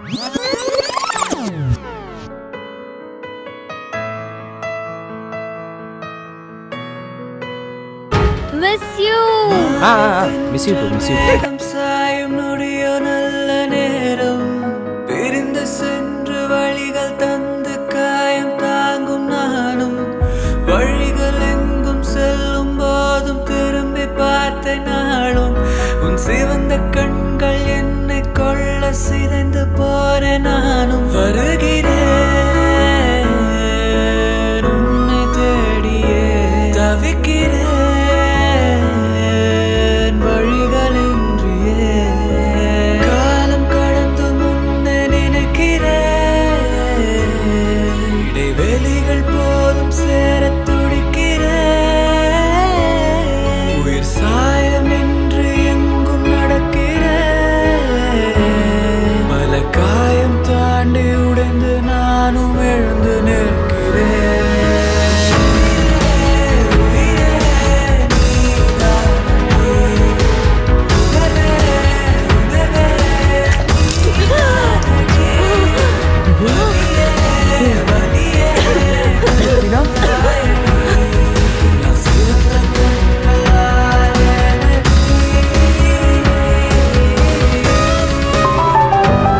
Miss you. Miss you too, miss you too. சாயும் நொடியோ நல்ல நேரம் பிரிந்து சென்று வழிகள் தந்து காயம் தாங்கும் நானும் வழிகள் எங்கும் செல்லும் போதும் திரும்பி பார்த்த நாளும் உன் சிவந்த கண்கள் என்னை கொள்ள சிதைந்து போற நானும் வருகிறேன் உன்னை தேடியே தவிக்கிறேன்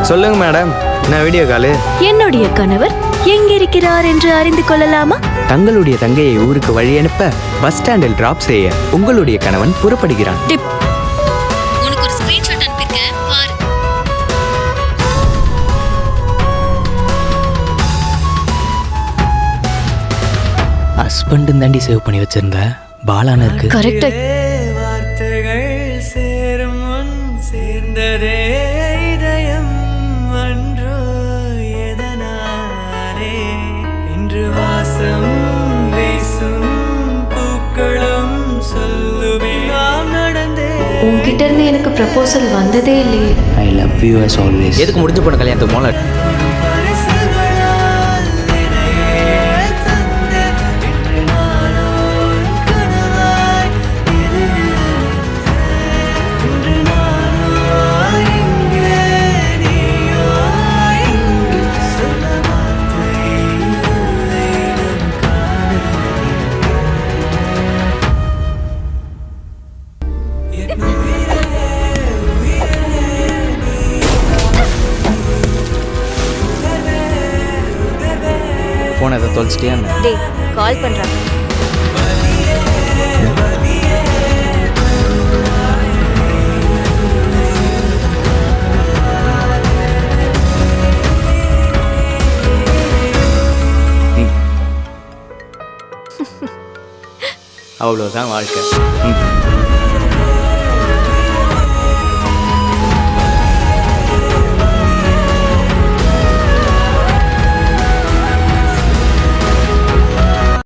சொல்லுங்க மேடம், என்ன வீடியோ காலு? என்னுடைய கணவர் எங்கிருக்கிறார் என்று அறிந்து கொள்ளலாமா? தங்களுடைய தங்கையை ஊருக்கு வழி அனுப்ப பஸ் ஸ்டாண்டில் டிராப் செய்ய உங்களுடைய கணவன் புறப்படுகிறான். டிப். உனக்கு ஒரு ஸ்கிரீன்ஷாட் அனுப்பிருக்கேன் பாரு. ஹஸ்பண்டும் தாண்டி சேவ் பண்ணி வச்சிருந்த பாலான இருக்கு. கரெக்ட். வார்த்தைகள் சேரும் முன் சேர்ந்ததே இதயம் அன்றோ எதனாரே இன்று வாசம் வீசும் பூக்களும் சொல்லுமே நாம் நடந்தே. உன்கிட்ட இருந்து எனக்கு ப்ரப்போசல் வந்ததே இல்லையே. I love you as always. எதுக்கு முடிஞ்சு போன கல்யாணத்துக்கு மோல போன் எதை தொலைச்சிட்டியா? டேய் கால் பண்றாங்க. அவ்வளோதான் வாழ்க்கை.